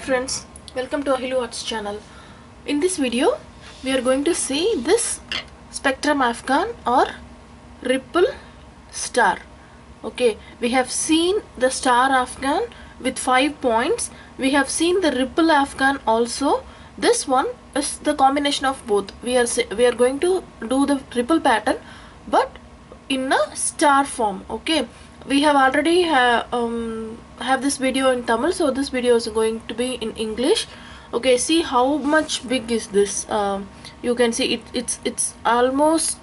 friends, welcome to Ahilu Arts channel. In this video, we are going to see this spectrum Afghan or ripple star. Okay, we have seen the star Afghan with 5 points. We have seen the ripple Afghan also. This one is the combination of both. We are going to do the ripple pattern, but in a star form. Okay, we have already have this video in Tamil, so this video is going to be in English. Okay, see how much big is this. You can see it's almost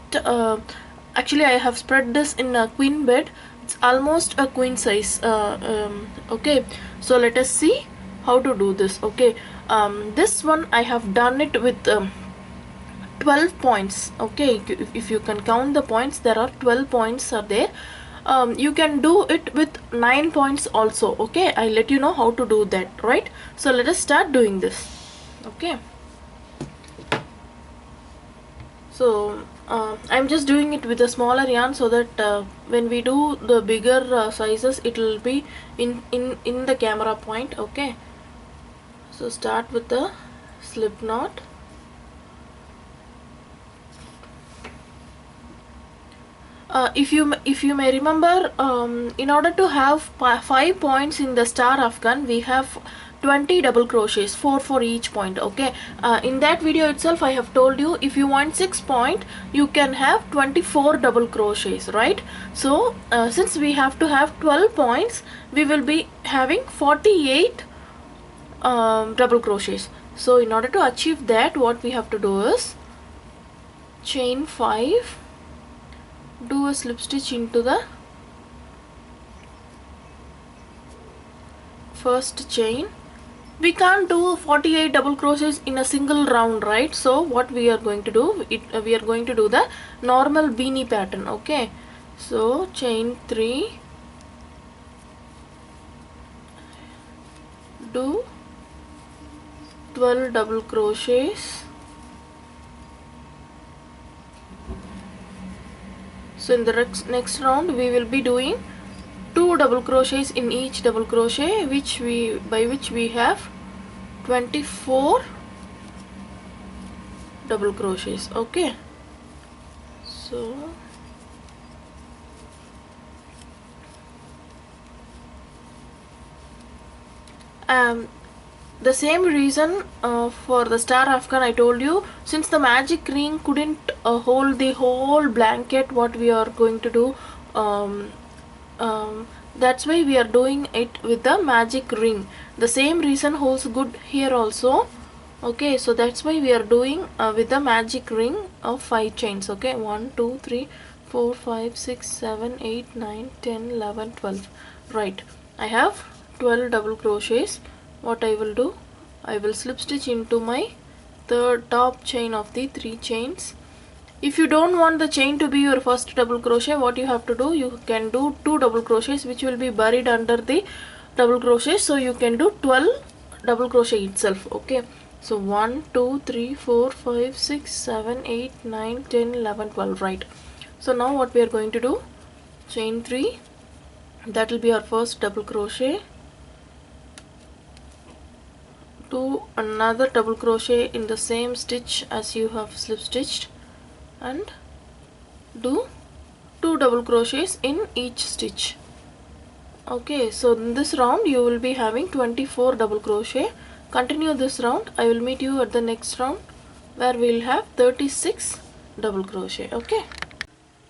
actually I have spread this in a queen bed. It's almost a queen size. Okay, so let us see how to do this. Okay, this one I have done it with 12 points. Okay, if you can count the points, there are 12 points are there. You can do it with 9 points also. Okay, I'll let you know how to do that, right? So let us start doing this. Okay, so I'm just doing it with a smaller yarn so that when we do the bigger sizes, it will be in the camera point. Okay, so start with the slip knot. If you may remember, in order to have 5 points in the star Afghan, we have 20 double crochets, 4 for each point. Okay, in that video itself I have told you, if you want 6 point, you can have 24 double crochets, right? So since we have to have 12 points, we will be having 48 double crochets. So in order to achieve that, what we have to do is chain 5, do a slip stitch into the first chain. We can't do 48 double crochets in a single round, right? So what we are going to do, we are going to do the normal beanie pattern. Okay, so chain 3, do 12 double crochets. So in the next round we will be doing 2 double crochets in each double crochet, by which we have 24 double crochets. Okay, so the same reason for the star Afghan I told you, since the magic ring couldn't hold the whole blanket, what we are going to do, that's why we are doing it with the magic ring. The same reason holds good here also. Okay, so that's why we are doing with the magic ring of 5 chains. Okay, 1 2 3 4 5 6 7 8 9 10 11 12. Right, I have 12 double crochets. What I will do, I will slip stitch into my top chain of the 3 chains. If you don't want the chain to be your first double crochet, what you have to do, you can do 2 double crochets which will be buried under the double crochet, so you can do 12 double crochet itself. Okay, so 1 2 3 4 5 6 7 8 9 10 11 12. Right, so now what we are going to do, chain 3, that will be our first double crochet, do another double crochet in the same stitch as you have slip stitched, and do 2 double crochets in each stitch. Okay, so in this round you will be having 24 double crochet. Continue this round. I will meet you at the next round where we will have 36 double crochet. Okay,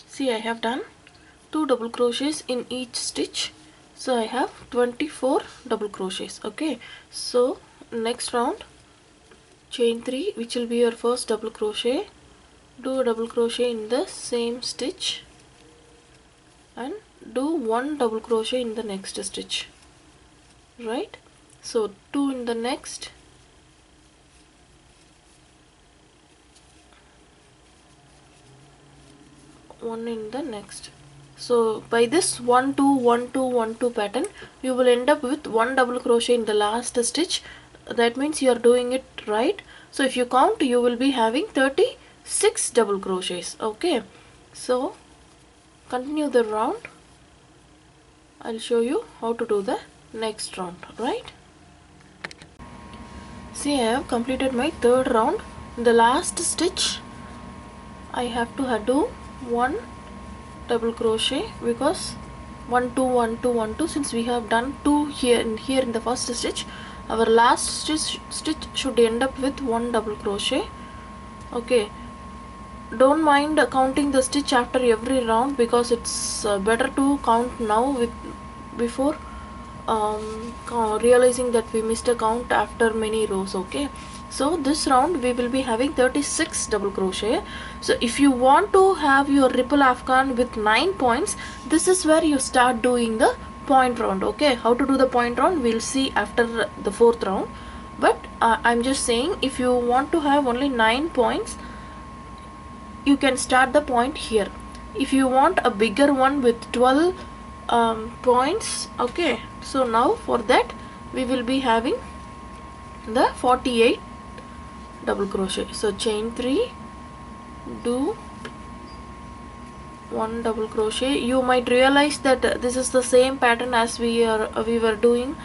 see, I have done 2 double crochets in each stitch, so I have 24 double crochets. Okay, so next round, chain 3, which will be your first double crochet, do a double crochet in the same stitch and do 1 double crochet in the next stitch. Right, so 2 in the next, one in the next. So by this 1 2 1 2 1 2 pattern, you will end up with 1 double crochet in the last stitch. That means you are doing it right. So if you count, you will be having 36 double crochets. Okay, so continue the round. I'll show you how to do the next round. Right, See, I have completed my third round. In the last stitch I have to do one double crochet, because 1 2 1 2 1 2, since we have done 2 here in the first stitch, our last stitch should end up with one double crochet. Okay, don't mind counting the stitch after every round, because it's better to count now before realizing that we missed a count after many rows. Okay, so this round we will be having 36 double crochet. So if you want to have your ripple afghan with 9 points, this is where you start doing the point round. Okay, how to do the point round we'll see after the fourth round, but I'm just saying, if you want to have only 9 points, you can start the point here. If you want a bigger one with 12 points, okay, so now for that we will be having the 48 double crochet. So chain 3, do 1 double crochet. You might realize that this is the same pattern as we were doing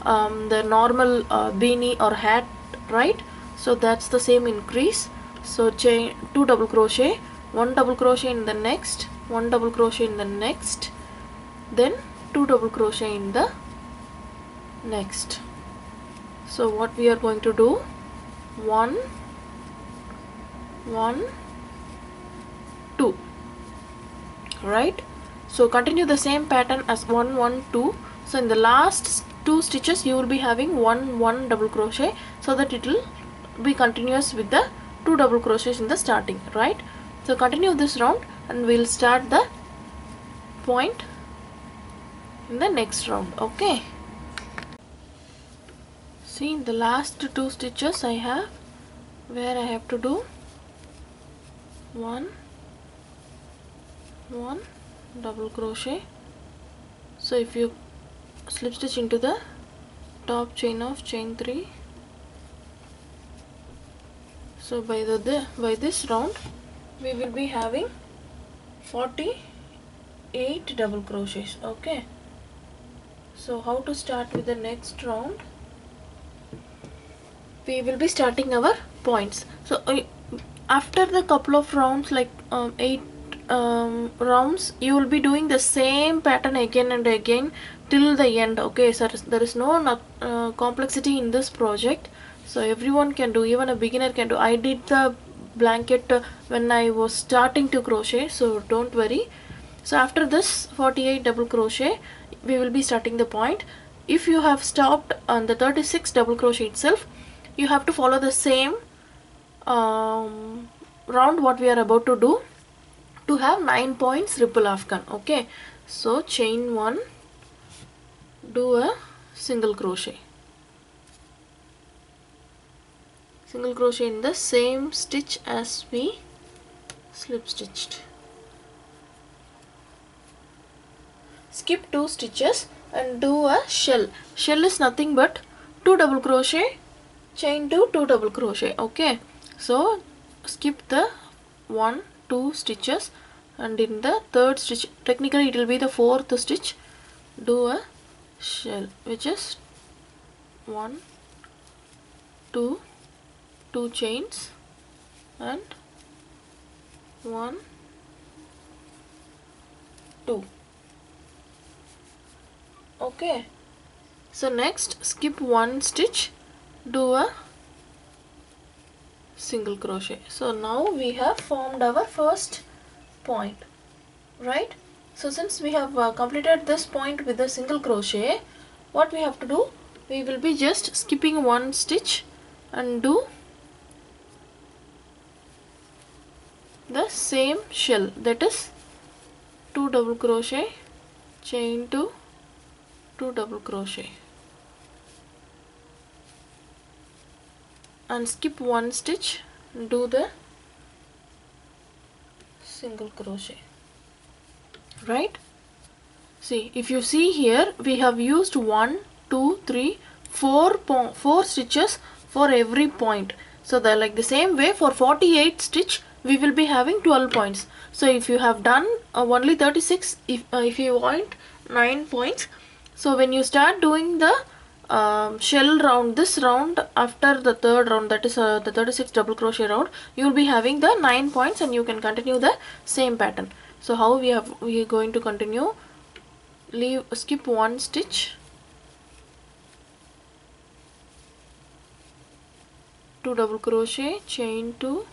the normal beanie or hat, right? So that's the same increase. So chain 2 double crochet, 1 double crochet in the next, 1 double crochet in the next, then 2 double crochet in the next. So what we are going to do, 1 1 2, right? So continue the same pattern as 1 1 2. So in the last 2 stitches you will be having 1 1 double crochet, so that it will be continuous with the 2 double crochets in the starting, right? So continue this round and we'll start the point in the next round. Okay, see, in the last 2 stitches I have where I have to do 1 1 double crochet. So if you slip stitch into the top chain of chain 3, so by this round we will be having 48 double crochets. Okay, so how to start with the next round? We will be starting our points. So after the couple of rounds, like 8 rounds, you will be doing the same pattern again and again till the end. Okay, so there is no complexity in this project, so everyone can do, even a beginner can do. I did the blanket when I was starting to crochet, so don't worry. So after this 48 double crochet we will be starting the point. If you have stopped on the 36 double crochet itself, you have to follow the same round what we are about to do to have 9 points ripple afghan. Okay, so chain 1, do a single crochet in the same stitch as we slip stitched. Skip 2 stitches and do a shell. Shell is nothing but 2 double crochet, chain 2, 2 double crochet. Okay, so skip the 1 2 stitches, and in the third stitch, technically it will be the 4th stitch, do a shell, which is 1 2 2 chains and 1 2. Okay, so next skip 1 stitch, do a single crochet. So now we have formed our first point, right? So since we have completed this point with a single crochet, what we have to do, we will be just skipping 1 stitch and do the same shell, that is 2 double crochet, chain 2, 2 double crochet, and skip 1 stitch, do the single crochet, right? See, if you see here, we have used 1 2 3 4 stitches for every point. So like the same way for 48 stitch we will be having 12 points. So if you have done only 36, if you want 9 points, so when you start doing the shell round, this round, after the third round, that is the 36 double crochet round, you will be having the 9 points and you can continue the same pattern. So how we are going to continue? Skip one stitch, 2 double crochet, chain 2,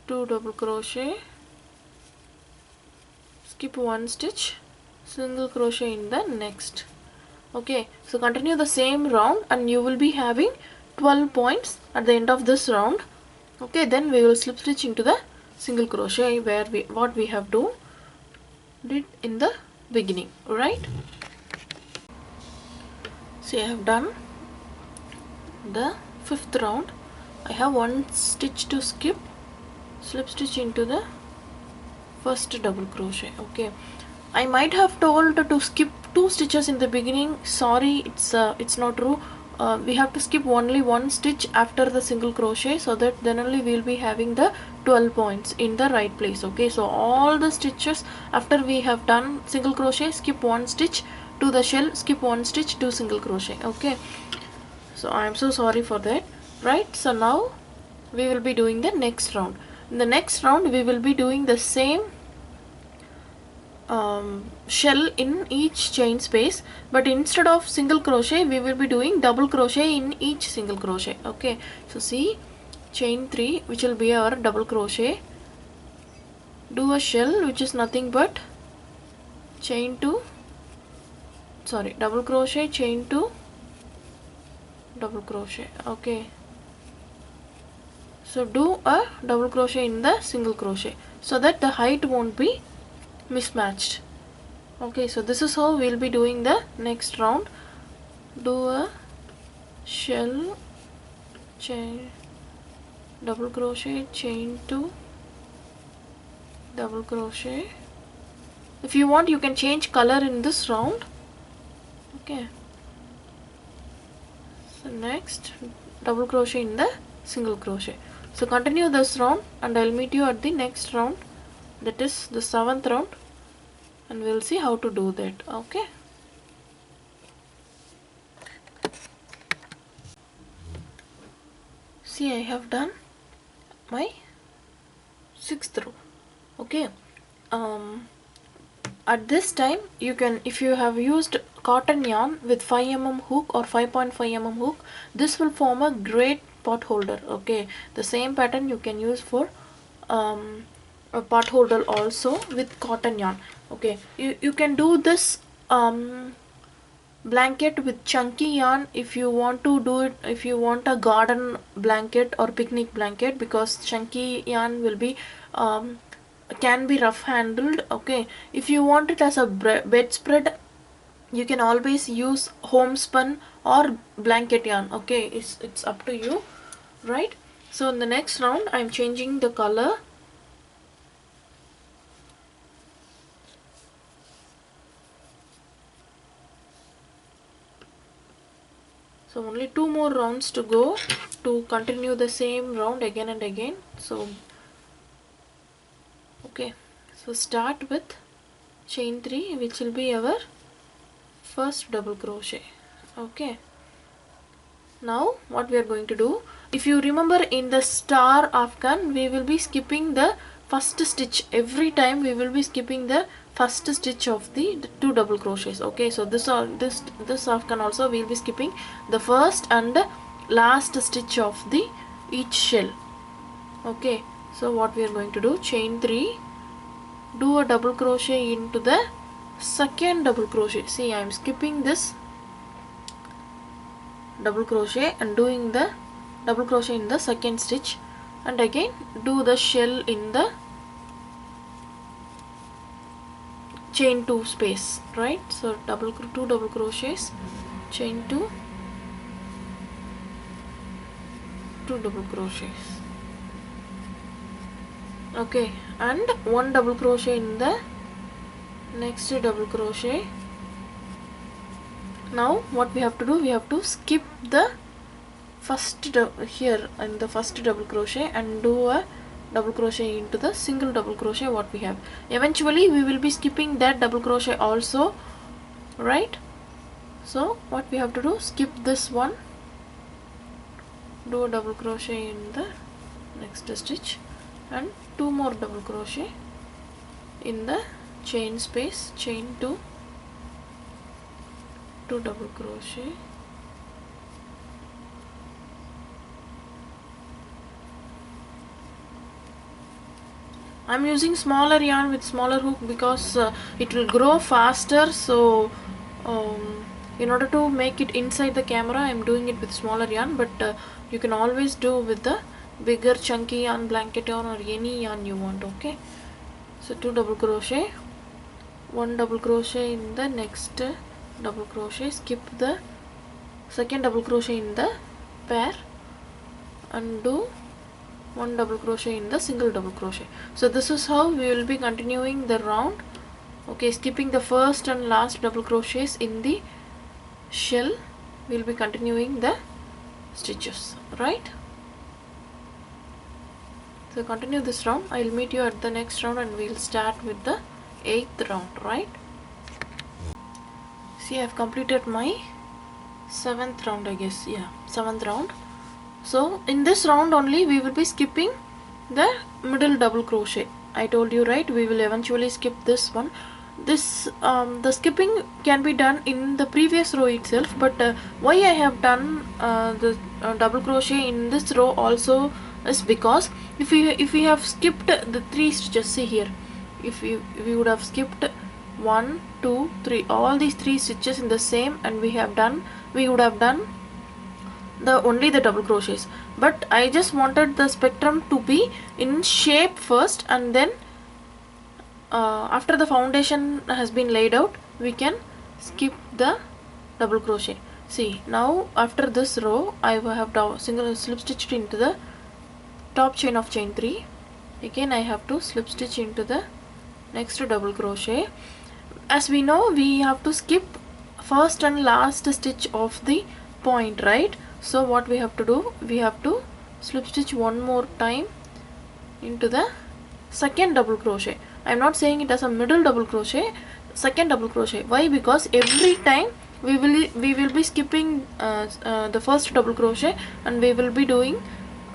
2 double crochet, skip one stitch, single crochet in the next. Okay, so continue the same round and you will be having 12 points at the end of this round. Okay, then we will slip stitch into the single crochet where what we have did in the beginning, right? See, I have done the 5th round. I have one stitch to skip, slip stitch into the first double crochet. Okay, I might have told to skip 2 stitches in the beginning. Sorry, it's not true. We have to skip only one stitch after the single crochet, so that then only we will be having the 12 points in the right place. Okay, so all the stitches after we have done single crochet, skip one stitch to the shell, skip one stitch to single crochet. Okay, so I am so sorry for that, right? So now we will be doing the next round. In the next round we will be doing the same shell in each chain space, but instead of single crochet we will be doing double crochet in each single crochet. Okay, so see, chain 3, which will be our double crochet, do a shell which is nothing but chain 2, sorry, double crochet, chain 2, double crochet. Okay, so do a double crochet in the single crochet so that the height won't be mismatched. Okay, so this is how we'll be doing the next round. Do a shell, chain, double crochet, chain 2, double crochet. If you want, you can change color in this round. Okay, so next double crochet in the single crochet. So continue this round and I'll meet you at the next round, that is the 7th round, and we'll see how to do that. Okay, see, I have done my 6th row. Okay, at this time you can, if you have used cotton yarn with 5mm hook or 5.5mm hook, this will form a great pot holder. Okay, the same pattern you can use for a pot holder also with cotton yarn. Okay, you can do this blanket with chunky yarn if you want to do it, if you want a garden blanket or picnic blanket, because chunky yarn will be can be rough handled. Okay, if you want it as a bedspread, you can always use homespun or blanket yarn. Okay, it's up to you, right? So in the next round I'm changing the color. So only 2 more rounds to go to continue the same round again and again. So okay, so start with chain 3, which will be our first double crochet. Okay, now what we are going to do, if you remember in the star Afghan, we will be skipping the first stitch every time. We will be skipping the first stitch of the 2 double crochets. Okay, so this Afghan also we will be skipping the first and last stitch of the each shell. Okay, so what we are going to do, chain 3, do a double crochet into the second double crochet. See, I am skipping this double crochet and doing the double crochet in the second stitch, and again do the shell in the chain 2 space, right? So 2 double crochets, chain 2, 2 double crochets. Okay, and 1 double crochet in the next double crochet. Now what we have to do, we have to skip the first here in the first double crochet and do a double crochet into the single double crochet what we have. Eventually we will be skipping that double crochet also, right? So what we have to do, skip this one, do a double crochet in the next stitch and 2 more double crochet in the chain space, chain 2, 2 double crochet, I'm using smaller yarn with smaller hook because it will grow faster. So in order to make it inside the camera, I'm doing it with smaller yarn, but you can always do with the bigger chunky yarn, blanket yarn, or any yarn you want. Okay, so 2 double crochet, 1 double crochet in the next double crochet, skip the second double crochet in the pair and do 1 double crochet in the single double crochet. So this is how we will be continuing the round. Okay, skipping the first and last double crochets in the shell, we will be continuing the stitches, right? So continue this round. I will meet you at the next round and we will start with the 8th round, right? See, I have completed my 7th round, I guess. Yeah, 7th round. So in this round only we will be skipping the middle double crochet. I told you, right, we will eventually skip this one. This the skipping can be done in the previous row itself, but why I have done the double crochet in this row also is because if we have skipped the 3 stitches, see here, if we would have skipped 1, 2, 3, all these 3 stitches in the same, and we would have done only the double crochets. But I just wanted the spectrum to be in shape first, and then after the foundation has been laid out, we can skip the double crochet. See, now after this row I have single slip stitched into the top chain of chain 3. Again I have to slip stitch into the next double crochet. As we know, we have to skip first and last stitch of the point, right? So what we have to do, we have to slip stitch one more time into the second double crochet. I am not saying it as a middle double crochet, second double crochet. Why? Because every time we will be skipping the first double crochet, and we will be doing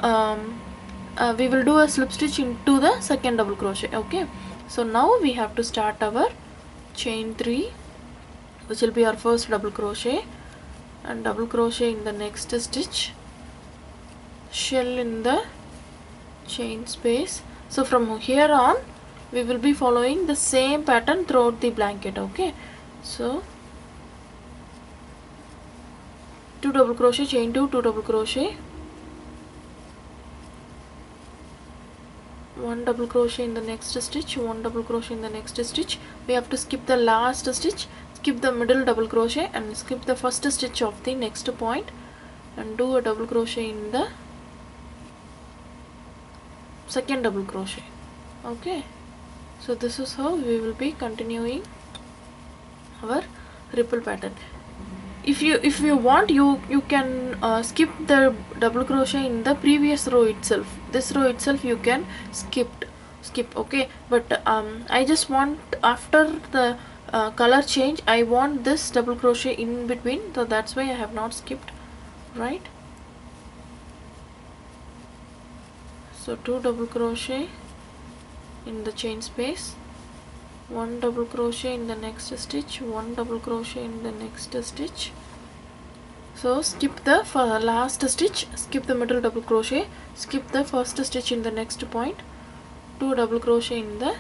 we will do a slip stitch into the second double crochet. Okay, so now we have to start our chain 3, which will be our first double crochet, and double crochet in the next stitch, shell in the chain space. So from here on we will be following the same pattern throughout the blanket. Okay, so 2 double crochet, chain 2, 2 double crochet, 1 double crochet in the next stitch, 1 double crochet in the next stitch. We have to skip the last stitch, skip the middle double crochet, and skip the first stitch of the next point, and do a double crochet in the second double crochet. Okay, so this is how we will be continuing our ripple pattern. If you want, you can skip the double crochet in the previous row itself. This row itself you can skip. Okay, but I just want, after the color change, I want this double crochet in between, so that's why I have not skipped, right? So 2 double crochet in the chain space, 1 double crochet in the next stitch, 1 double crochet in the next stitch. So skip the last stitch, skip the middle double crochet, skip the first stitch in the next point, 2 double crochet in the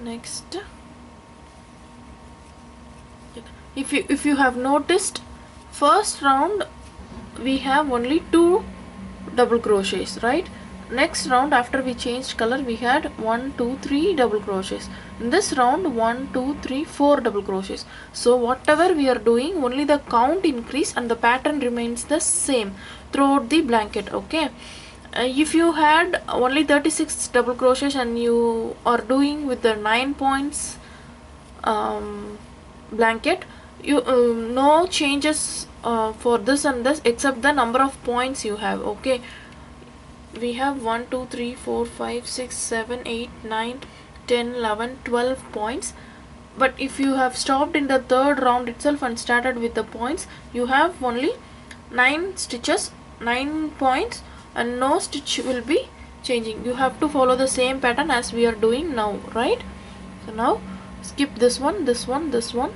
next. If you have noticed, first round we have only 2 double crochets, right? Next round, after we changed color, we had 1, 2, 3 double crochets. In this round, 1, 2, 3, 4 double crochets. So whatever we are doing, only the count increase and the pattern remains the same throughout the blanket. Okay, if you had only 36 double crochets and you are doing with the 9 points blanket, you no changes for this and this except the number of points you have. Okay, we have 1, 2, 3, 4, 5, 6, 7, 8, 9, 10, 11, 12 points. but if you have stopped in the third round itself and started with the points, you have only 9 stitches, 9 points, and no stitch will be changing. You have to follow the same pattern as we are doing now, right? So now skip this one, this one, this one,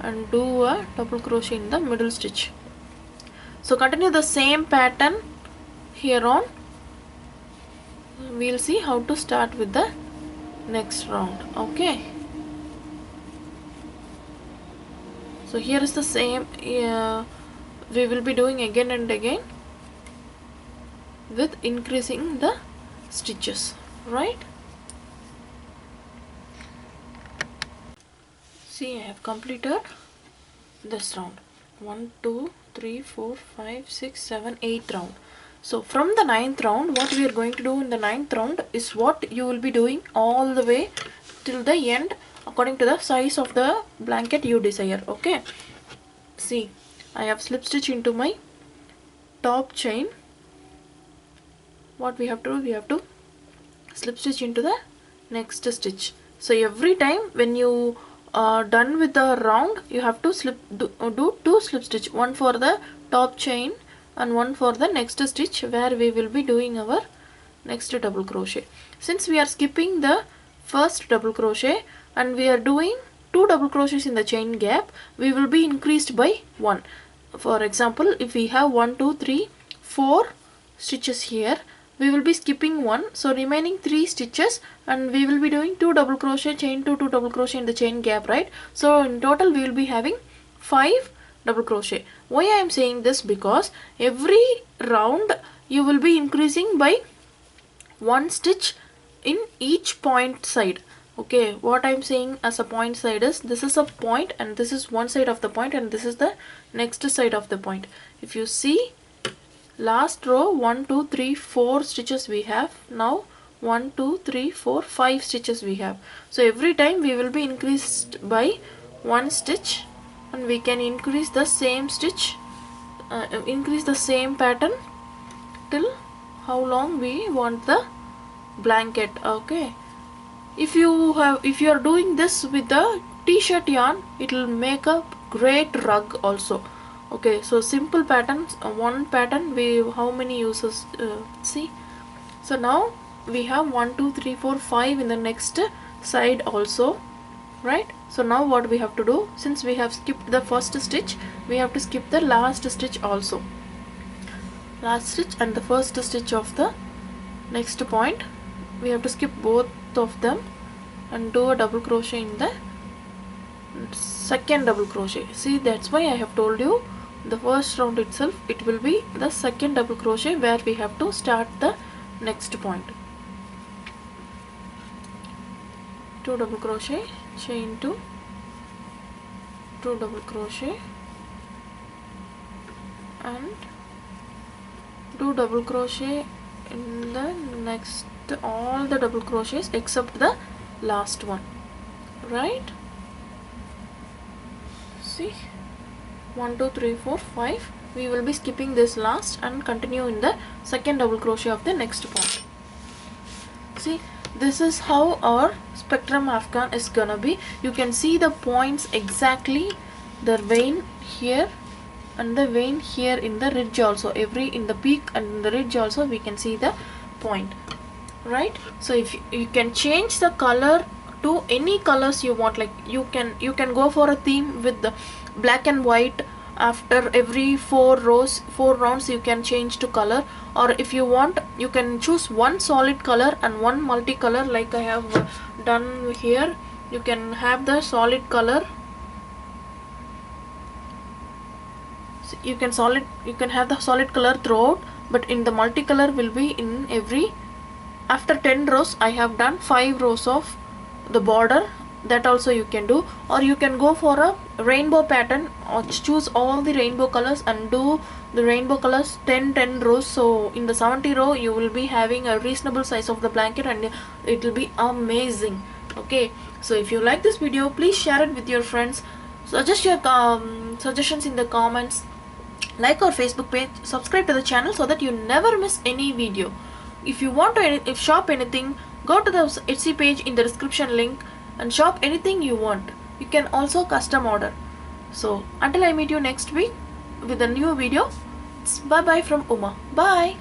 and do a double crochet in the middle stitch. So continue the same pattern here on. We'll see how to start with the next round. Okay, so here is the same, we will be doing again and again with increasing the stitches, right? See, I have completed this round. 1 2 3 4 5 6 7 8th round. So from the 9th round, what we are going to do in the 9th round is what you will be doing all the way till the end according to the size of the blanket you desire. Okay, see, I have slip stitch into my top chain. What we have to do, we have to slip stitch into the next stitch. So every time when you are done with the round, you have to do 2 slip stitch, one for the top chain and one for the next stitch where we will be doing our next double crochet. Since we are skipping the first double crochet and we are doing 2 double crochets in the chain gap, we will be increased by 1. For example, if we have 1 2 3 4 stitches here, we will be skipping 1, so remaining 3 stitches, and we will be doing 2 double crochet, chain 2 double crochet in the chain gap, right? So in total we will be having 5 double crochet. Why I am saying this? Because every round you will be increasing by 1 stitch in each point side. Okay, what I am saying as a point side is, this is a point and this is one side of the point and this is the next side of the point. If you see, last row 1 2 3 4 stitches we have, now 1 2 3 4 5 stitches we have. So every time we will be increased by 1 stitch, and we can increase the same stitch, increase the same pattern till how long we want the blanket. Okay, if you are doing this with the t-shirt yarn, it will make a great rug also. Okay, so simple patterns, one pattern, we how many uses, see. So now we have 1 2 3 4 5 in the next side also, right? So now what we have to do, since we have skipped the first stitch, we have to skip the last stitch also. Last stitch and the first stitch of the next point, we have to skip both of them and do a double crochet in the second double crochet. See, that's why I have told you the first round itself it will be the second double crochet where we have to start the next point. 2 double crochet, chain 2, 2 double crochet, and do double crochet in the next, all the double crochets except the last one, right? See, 1 2 3 4 5, we will be skipping this last and continue in the second double crochet of the next point. See, this is how our spectrum afghan is gonna be. You can see the points exactly, the vein here and the vein here in the ridge also, in the peak and in the ridge also we can see the point, right? So if you can change the color to any colors you want, like you can go for a theme with the black and white. After every 4 rounds you can change to color, or if you want you can choose one solid color and one multicolor, like I have done here. You can have the solid color, so you can have the solid color throughout, but in the multicolor will be in every, after 10 rows I have done 5 rows of the border. That also you can do, or you can go for a rainbow pattern, or choose all the rainbow colors and do the rainbow colors 10 rows. So in the 70 row you will be having a reasonable size of the blanket and it will be amazing. Okay, so if you like this video, please share it with your friends, suggest your suggestions in the comments, like our Facebook page, subscribe to the channel so that you never miss any video. If you want to shop anything, go to the Etsy page in the description link and shop anything you want. you can also custom order. So until I meet you next week with a new video, it's bye bye from Uma. Bye.